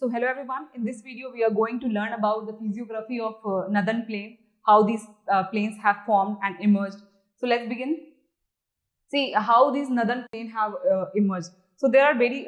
So hello everyone, in this video we are going to learn about the physiography of Northern Plain, how these plains have formed and emerged. So let's begin. See how these Northern Plain have emerged. So there are very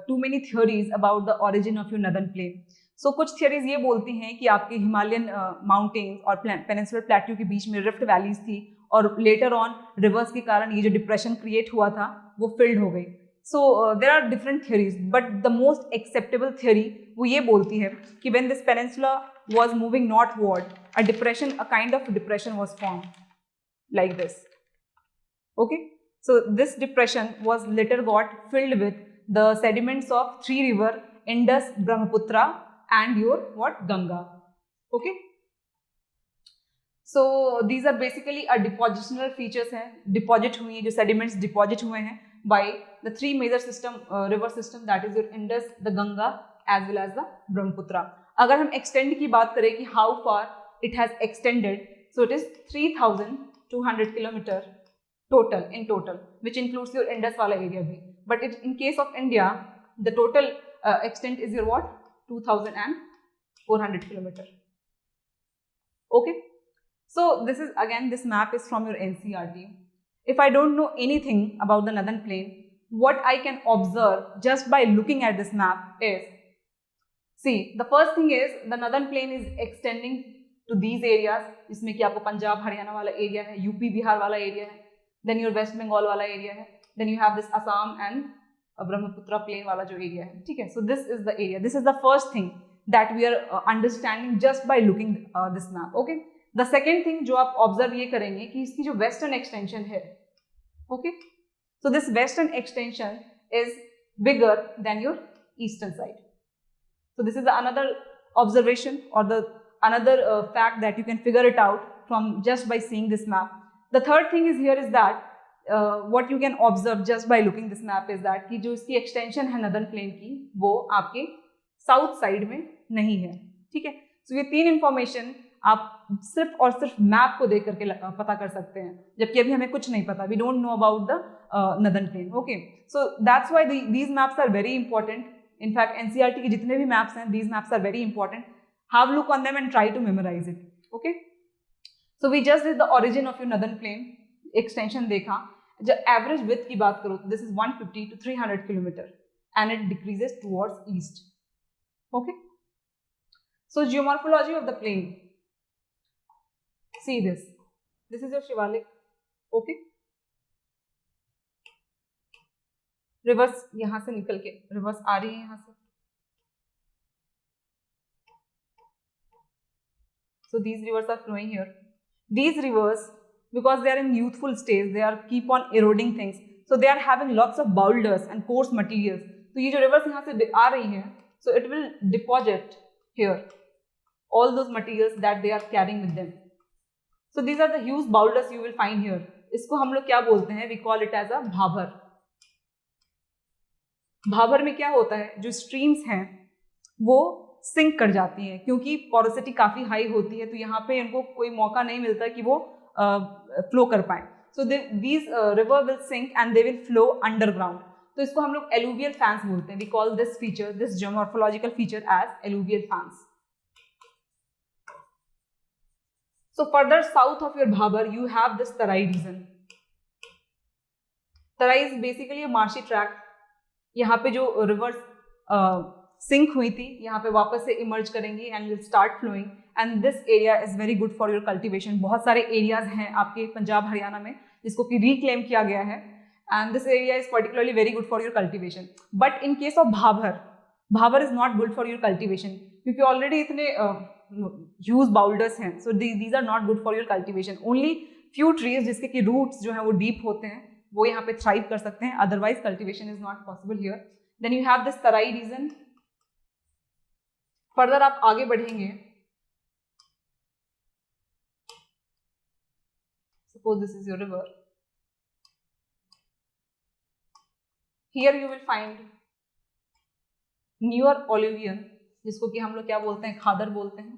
too many theories about the origin of your Northern Plain. So कुछ theories ये बोलती हैं कि आपके Himalayan mountains और peninsular plateau के बीच में rift valleys थी और लेटर ऑन रिवर्स के कारण ये जो डिप्रेशन क्रिएट हुआ था वो फिल्ड हो गई. So there are different theories, but the most acceptable theory वो ये बोलती है कि when this peninsula was moving northward, a kind of depression was formed like this. Okay, so this depression was later got filled with the sediments of three rivers Indus, Brahmaputra, and your Ganga. Okay. So these are basically a depositional features हैं, deposit हुई हैं, जो sediments deposit हुए हैं by the three major river system, that is your Indus, the Ganga as well as the Brahmaputra. अगर हम extend की बात करें कि how far it has extended, so it is 3,200 kilometer total, which includes your Indus वाला area भी. But in case of India, the total extent is your 2,400 kilometer. Okay. So this map is from your NCERT. If I don't know anything about the Northern Plain, what I can observe just by looking at this map is, see, the first thing is the Northern Plain is extending to these areas. इसमें कि आपको पंजाब हरियाणा वाला area है, UP Bihar वाला area है, then your West Bengal वाला area है, then you have this Assam and Brahmaputra plain वाला जो area है, ठीक है? So this is the area. This is the first thing that we are understanding just by looking this map. Okay. The second thing जो आप observe ये करेंगे कि इसकी जो वेस्टर्न एक्सटेंशन है, okay, so this western extension is bigger than your eastern side. So this is another observation और the another fact that you can figure it out from just by seeing this map. The third thing is here is that what you can observe just by looking this map is that कि जो इसकी extension है northern plain की वो आपके south side में नहीं है, ठीक है? सो ये तीन इंफॉर्मेशन आप सिर्फ और सिर्फ मैप को देख करके पता कर सकते हैं, जबकि अभी हमें कुछ नहीं पता. We don't know about the northern plain. Okay, so that's why these maps are very important. In fact NCERT के जितने भी मैप्स हैं, these maps are very important. Have look on them and try to memorise it. Okay, so we just did the origin of your northern plain. Extension देखा. जब average width की बात करो this is 150 to 300 kilometre and it decreases towards east. Okay, so geomorphology of the plain. See this is your Shivalik. Okay, rivers यहां से निकल के reverse आ रही है यहां से. So these rivers are flowing here. These rivers, because they are in youthful stage, they are keep on eroding things, so they are having lots of boulders and coarse materials. तो ये जो reverse यहाँ से आ रही हैं, so it will deposit here all those materials that they are carrying with them. So these are the huge boulders you will find here. इसको हम लोग क्या बोलते हैं? We call it as a Bhabar. Bhabar में क्या होता है? जो स्ट्रीम्स हैं वो सिंक कर जाती हैं क्योंकि पोरोसिटी काफी हाई होती है, तो यहाँ पे इनको कोई मौका नहीं मिलता कि वो फ्लो कर पाए. So these river will sink and they will flow underground. तो इसको हम लोग एलुवियल फैंस बोलते हैं. We call this feature, this geomorphological feature as alluvial fans. So further south of your Bhabur, you have this Tarai region. Tarai is basically a marshy tract. यहाँ पे जो rivers sink हुई थी, यहाँ पे वापस से emerge करेंगी and will start flowing. And this area is very good for your cultivation. बहुत सारे areas हैं आपके पंजाब हरियाणा में जिसको कि reclaim किया गया है. And this area is particularly very good for your cultivation. But in case of Bhabur is not good for your cultivation क्योंकि already इतने huge boulders हैं, so these are not good for your cultivation. Only few trees जिसके कि roots जो हैं वो deep होते हैं वो यहाँ पे thrive कर सकते हैं, otherwise cultivation is not possible here. Then you have this Tarai region. Further आप आगे बढ़ेंगे, suppose this is your river. Here you will find newer alluvium जिसको कि हम लोग क्या बोलते हैं? खादर बोलते हैं.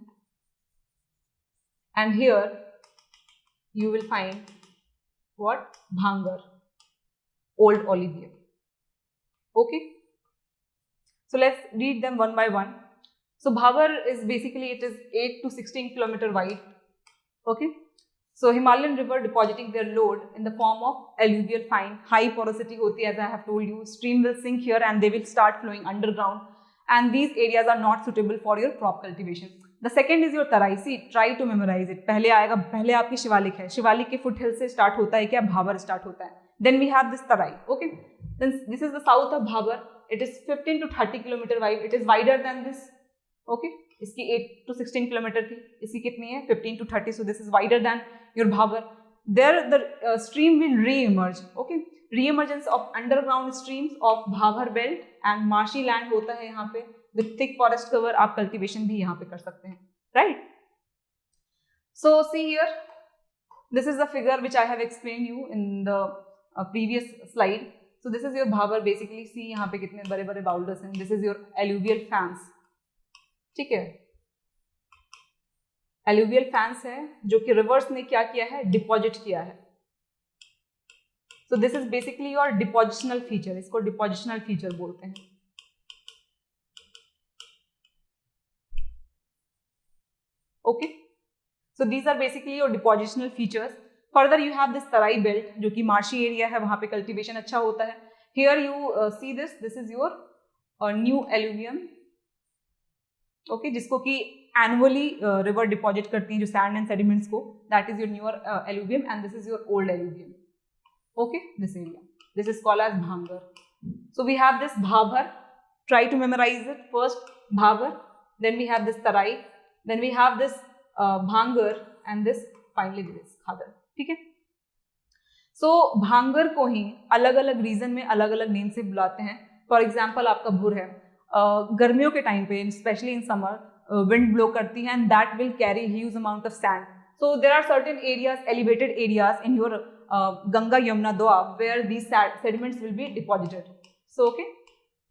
And here you will find what? Bhangar, old alluvium. Okay, So let's read them one by one. So Bhavar is basically, it is 8 to 16 kilometer wide. Okay. So Himalayan river depositing their load in the form of alluvial fine, high porosity hoti hai, as I have told you. Stream will sink here and they will start flowing underground, and these areas are not suitable for your crop cultivation. The second is your tarai. See, try to memorize it. पहले आएगा, पहले आपकी शिवालिक है, शिवालिक के foot हिल से start होता है क्या, भावर स्टार्ट होता है. Then we have this tarai. Okay, then this is the south of Bhavar. It is 15 to 30 kilometer wide. It is wider than this. Okay, इसकी 8 to 16 kilometer थी, इसकी कितनी है 15 to 30. So this is wider than your Bhavar. There the stream will re-emerge. Okay, re-emergence of underground streams of Bhavar belt and marshy land होता है यहाँ पे. With thick forest cover आप cultivation भी यहाँ पे कर सकते हैं, right? So see here, this is the figure which I have explained you in the previous slide. So this is your Bhavar basically. See यहाँ पे कितने बड़े बड़े boulders हैं. This is your alluvial fans. ठीक है, alluvial fans है जो कि rivers ने क्या किया है, deposit किया है. So this is basically your depositional feature. इसको depositional feature बोलते हैं. Okay, so these are basically your depositional features. Further you have this tarai belt जो कि marshy area है, वहाँ पे cultivation अच्छा होता है. Here you see this is your new alluvium. Okay, जिसको कि annually river deposit करती हैं जो sand and sediments को, that is your newer alluvium, and this is your old alluvium. Okay, this area, this is called as Bhangar. So we have this Bhavar. Try to memorize it. First Bhavar, then we have this tarai, then we have this Bhangar, and this finally this Khadar. ठीक है. So भांगर को ही अलग अलग reason में अलग अलग name से बुलाते हैं. फॉर एग्जाम्पल आपका भुर है, गर्मियों के टाइम पे specially in summer wind blow करती है, and that will carry huge amount of sand. So there are certain areas, elevated areas in your Ganga Yamuna Doab where these sediments will be deposited. So okay,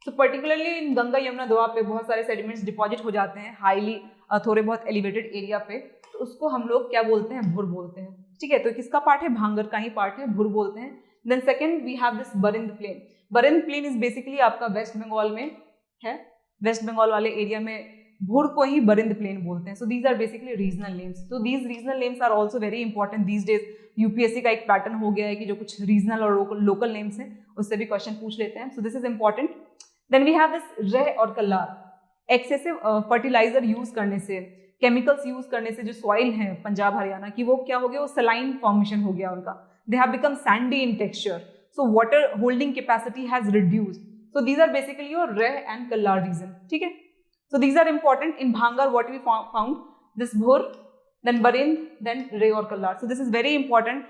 so particularly in Ganga Yamuna Doab पे बहुत सारे sediments deposit हो जाते हैं highly थोड़े बहुत elevated area पे, तो उसको हम लोग क्या बोलते हैं, भुर बोलते हैं. ठीक है, तो किसका पार्ट है, भांगर का ही पार्ट है, भुर बोलते हैं. Then second we have this Barind plain. Barind plain is basically आपका वेस्ट बंगाल में है, वेस्ट बंगाल वाले एरिया में भुर को ही बरिंद प्लेन बोलते हैं. So these are basically regional names. So these regional names are also very important these days. UPSC का एक पैटर्न हो गया है कि जो कुछ रीजनल और लोकल नेम्स हैं उससे भी क्वेश्चन पूछ लेते हैं. So this is important. Then we have this reh और कल्लार. एक्सेसिव फर्टिलाइजर यूज करने से, केमिकल्स यूज करने से जो सॉइल है पंजाब हरियाणा की, वो क्या हो गया, वो सलाइन फॉर्मेशन हो गया उनका. They have become sandy in texture, so water holding capacity has reduced. So these are basically your reh and kallar region. ठीक है, so these are important in bhangar. What we found this bhur, then Barind, then reh और kallar. So this is very important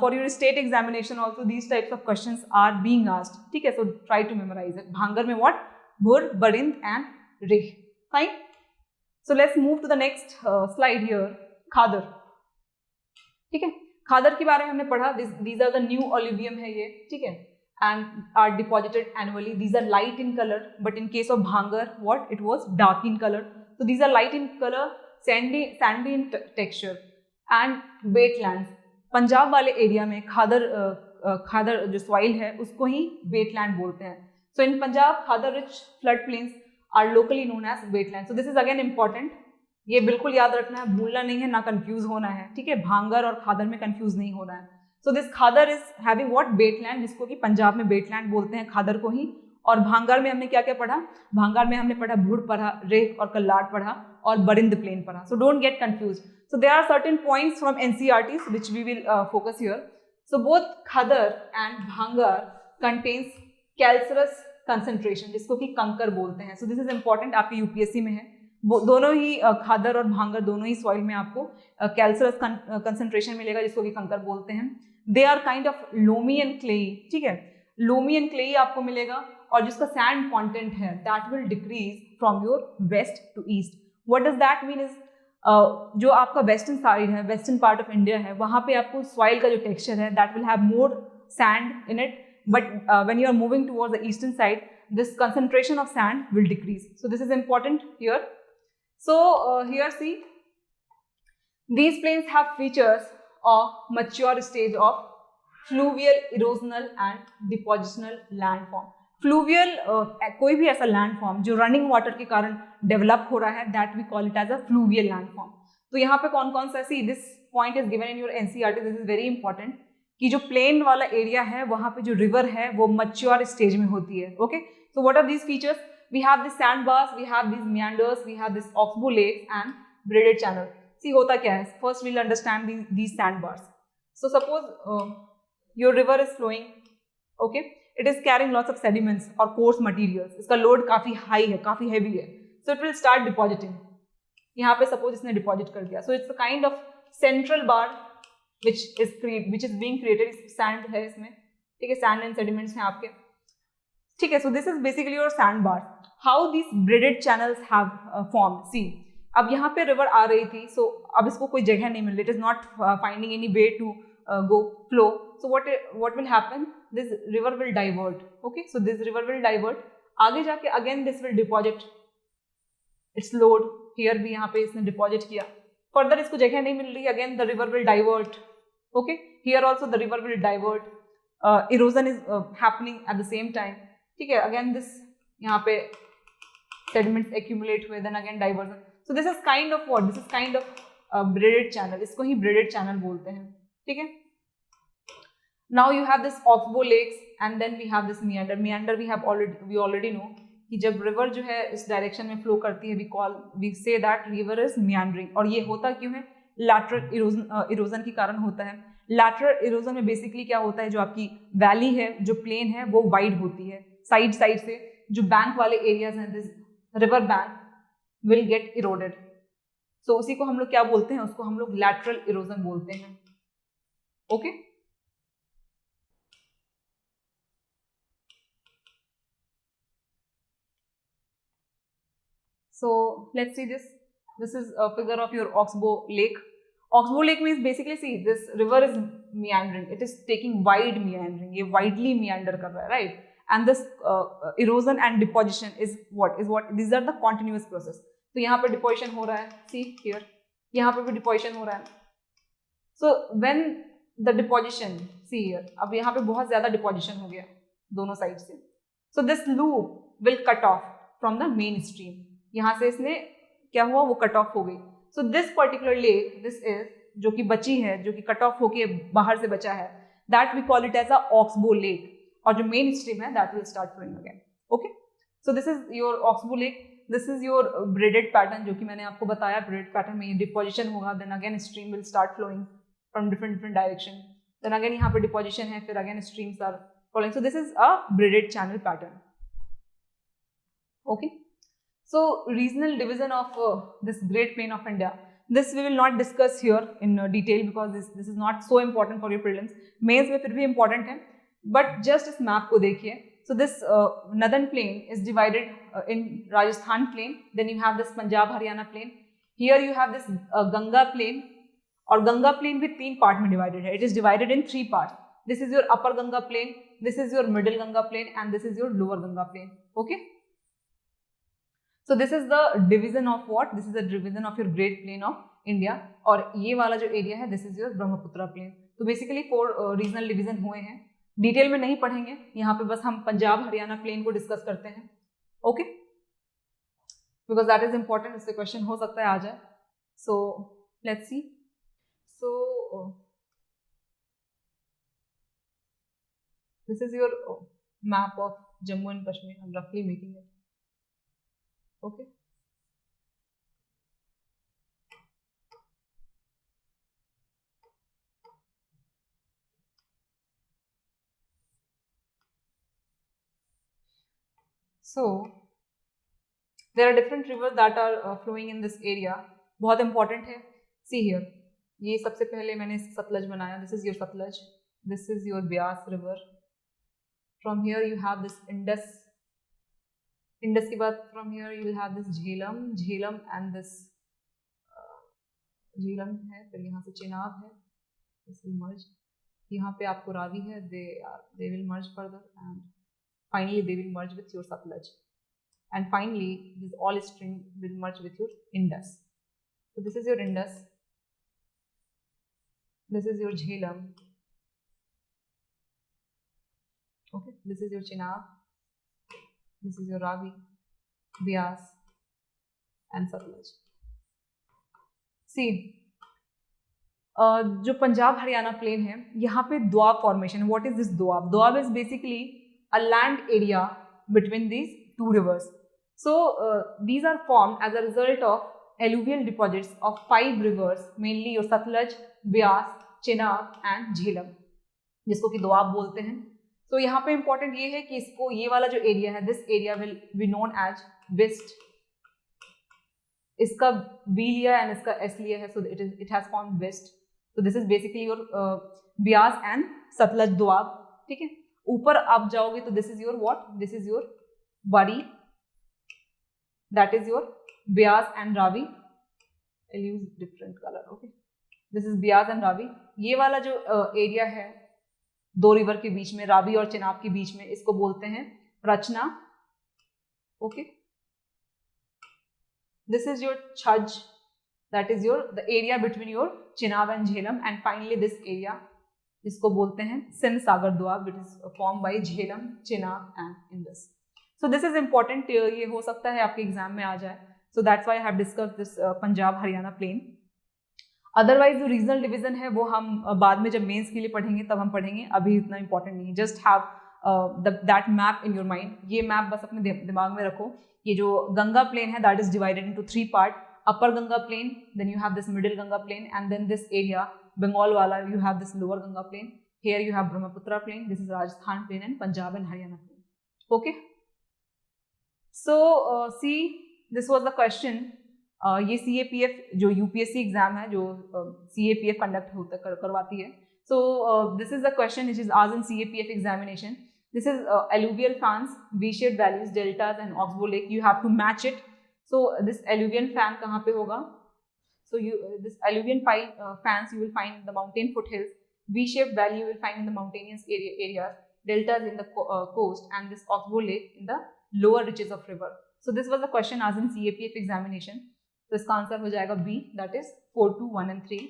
for your state examination also. These types of questions are being asked. ठीक है, so try to memorise it. Bhangar में what, भुर, बरिंद and रेह. Fine. So let's move to the next slide here. खादर. ठीक है, खादर के बारे में हमने पढ़ा. These are the new alluvium है ये. ठीक है, and are deposited annually. These are light in color, but in case of Bhangar, what it was dark in color. So these are light in color, sandy in texture, and wetlands. Punjab वाले area में खादर जो soil है उसको ही wetland बोलते हैं. So in Punjab, Khadar rich flood plains are locally known as wetlands. So this is again important. ये बिल्कुल याद रखना है, भूलना नहीं है, ना कंफ्यूज होना है. ठीक है, भांगर और खादर में कंफ्यूज नहीं होना है. So this khadar is having what, wetland, जिसको कि पंजाब में वेटलैंड बोलते हैं खादर को ही. और भांगर में हमने क्या क्या पढ़ा, भांगर में हमने पढ़ा भुर पढ़ा, रेख और कल्लार पढ़ा, और बरिंद प्लेन पढ़ा. So don't get confuse. So there are certain points from NCERT which we will focus here. So both khadar and bhangar contains calcareous concentration, जिसको कि कंकर बोलते हैं. सो दिस इज इंपॉर्टेंट, आपके यूपीएससी में है. दोनों ही खादर और भांगर दोनों ही सॉइल में आपको कैल्सरस कंसंट्रेशन मिलेगा, जिसको कि कंकर बोलते हैं. They are kind of loamy and clayey. ठीक है, लोमी एंड क्लेई आपको मिलेगा, और जिसका सैंड कंटेंट है that will decrease from your west to east. What does that mean is, जो आपका वेस्टर्न साइड है, वेस्टर्न पार्ट ऑफ इंडिया है, वहाँ पे आपको सॉइल का जो टेक्सचर है that will have more sand in it. But when you are moving towards the eastern side, this concentration of sand will decrease. So this is important here. So here see, these plains have features of mature stage of fluvial, erosional and depositional landform. Fluvial कोई भी ऐसा landform जो running water के कारण develop हो रहा है, that we call it as a fluvial landform. तो यहाँ पे कौन कौन सा, see this point is given in your NCERT, this is very important, कि जो प्लेन वाला एरिया है वहां पे जो रिवर है वो मैच्योर स्टेज में होती है। Okay, so what are these features, we have this sand bars, we have this meanders, we have this oxbow lakes and braided channel। See होता क्या है, first we'll understand these sand bars। So suppose your river is flowing, okay, it is carrying lots of sediments or coarse materials, इसका load काफी high है, काफी heavy है, so it will start depositing। यहाँ पे सपोज इसने deposit कर दिया, so it's a kind of central bar which is being created, sand है इसमें, ठीक है, sand and sediments हैं आपके, ठीक है। so this is basically your sand bar। how these braided channels have formed, see अब यहाँ पे रिवर आ रही थी, so अब इसको कोई जगह नहीं मिल रही, it is not finding any way to go flow, so what will happen, this river will divert, okay, so this river will divert, आगे जाके again this will deposit its load, here भी यहाँ पे इसने deposit किया, further इसको जगह नहीं मिल रही, again the river will divert, okay, here also the river will divert, erosion is happening at the same time, ठीक है, again this यहाँ पे sediments accumulate हुए, then again diversion, so this is kind of what, this is kind of braided channel, इसको ही braided channel बोलते हैं, ठीक है। now you have this oxbow lakes and then we have this meander we already know कि जब river जो है इस डायरेक्शन में फ्लो करती है, we say that river is meandering, और ये होता क्यों है, lateral erosion के कारण होता है। lateral erosion में बेसिकली क्या होता है, जो आपकी वैली है, जो प्लेन है, वो वाइड होती है, साइड से जो बैंक वाले एरियाज हैं, this river bank will get eroded, so उसी को हम लोग क्या बोलते हैं, उसको हम लोग लैटरल इरोजन बोलते हैं, okay. So let's see this is a figure of your oxbow lake. Oxbow lake means basically, see this river is meandering, it is taking wide meandering, ये widely meander कर रहा है, right, and this erosion and deposition is what these are the continuous process। तो यहाँ पे deposition हो रहा है, see here, यहाँ पे भी deposition हो रहा है, so when the deposition, see here, अब यहाँ पे बहुत ज्यादा deposition हो गया दोनों साइड से, so this loop will cut off from the main stream, यहाँ से इसने क्या हुआ, वो कट ऑफ हो गई, so this particular lake, this is जो कि बची है, जो कि कट ऑफ होके बाहर से बचा है, that we call it as a oxbow lake, और जो मेन स्ट्रीम है that will start flowing again, okay. So this is your oxbow lake, this is your braided pattern, जो कि मैंने आपको बताया, ब्रेडेड पैटर्न में ये डिपोजिशन होगा, then again stream will start flowing from different direction, then again यहाँ पे डिपोजिशन है, फिर again streams are flowing, so this is a braided channel pattern, okay। So regional division of this Great Plain of India, this we will not discuss here in detail because this is not so important for your prelims, mains में फिर भी important है, but just इस map को देखिए, so this northern plain is divided in Rajasthan plain, then you have this Punjab Haryana plain, here you have this Ganga plain, और Ganga plain भी 3 part में divided है, it is divided in 3 parts, this is your upper Ganga plain, this is your middle Ganga plain and this is your lower Ganga plain, okay। So this is the division of what? This is the division of your Great Plain of India, और ये वाला जो area है this is your Brahmaputra plain. तो basically 4 regional division हुए हैं, detail में नहीं पढ़ेंगे, यहाँ पे बस हम पंजाब हरियाणा प्लेन को डिस्कस करते हैं, okay, because that is important, इससे क्वेश्चन हो सकता है आ जाए। So let's see, so this is your map of Jammu and Kashmir, I am रफली making it, okay। So there are different rivers that are flowing in this area, बहुत important है, see here, ये सबसे पहले मैंने सतलज बनाया, this is your Sutlej, this is your Beas river, from here you have this Indus के बाद from here you will have this Jhelum and this Jhelum है, फिर यहाँ से चेनाब है, this will merge, यहाँ पे आपको रावी है, they will merge further and finally they will merge with your Satluj, and finally this all stream will merge with your Indus. So this is your Indus, this is your Jhelum, okay, this is your Chenab, This is your Ravi, Beas and Satluj. See, जो Punjab Haryana plane है, यहाँ पे Doab formation. What is this Doab? Doab is basically a land area between these two reverse. So these are formed as a result of alluvial deposits of 5 rivers, mainly your Satluj, Beas, Chenab and Jhelum, जिसको कि दोआब बोलते हैं. तो यहाँ पे important ये है कि इसको, ये वाला जो एरिया है, this area will be known as Bist. इसका बी लिया एंड इसका एस लिया है, so it has formed Bist. तो this is basically your Beas and Satluj Doab. ठीक है, ऊपर आप जाओगे तो this is your what, this is your Bari, that is your Beas and Ravi. I'll use different color. Okay, this is Beas and Ravi. ये वाला जो एरिया है दो रिवर के बीच में, रावी और चेनाब के बीच में, इसको बोलते हैं Rachna. Okay, this is your Chhaj, that is your the area between your Chenab and Jhelum, and finally this area, इसको बोलते हैं सिंध सागर Doab, which is formed by Jhelum, Chenab and Indus. So this is important. ये हो सकता है आपके exam में आ जाए. So that's why I have discussed this Punjab Haryana plain. Otherwise जो रीजनल डिवीजन है वो हम बाद में जब मेंस के लिए पढ़ेंगे तब हम पढ़ेंगे, अभी इतना इंपॉर्टेंट नहीं है. Just have that map in your mind. ये मैप बस अपने दिमाग में रखो. ये जो गंगा प्लेन है that is divided into 3 part. Upper Ganga plain, then you have this middle Ganga plain, and then this area Bengal वाला, you have this lower Ganga plain. Here you have Brahmaputra plain, this is Rajasthan plain and Punjab and Haryana plain. Okay, so see this was the question. ये CAPF जो UPSC exam है, जो CAPF conduct होता करवाती है. So this is the question which is asked in CAPF examination. This is alluvial fans, V-shaped valleys, deltas and oxbow lake. You have to match it. So this alluvial fan कहाँ पे होगा? So this alluvial fans you will find in the mountain foothills. V-shaped valley you will find in the mountainous areas. Deltas in the coast, and this oxbow lake in the lower reaches of river. So this was the question asked in CAPF examination. So इसका answer हो जाएगा B, that is 4, 2, 1 and 3.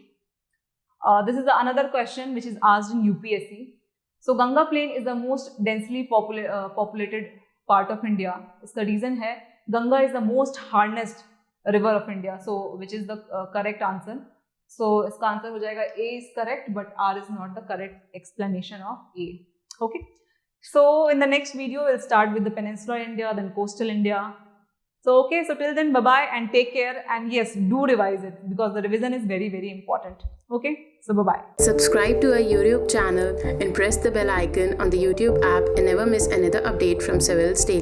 This is another question which is asked in UPSC. So Ganga plain is the most densely populated part of India. इसका reason है Ganga is the most harnessed river of India. So which is the correct answer. So इसका answer हो जाएगा A is correct, but R is not the correct explanation of A. Okay. So in the next video we'll start with the peninsular India, then coastal India. So okay, so till then bye bye and take care, and yes, do revise it because the revision is very, very important. Okay, so bye bye. Subscribe to our YouTube channel and press the bell icon on the YouTube app and never miss another update from Civils Daily.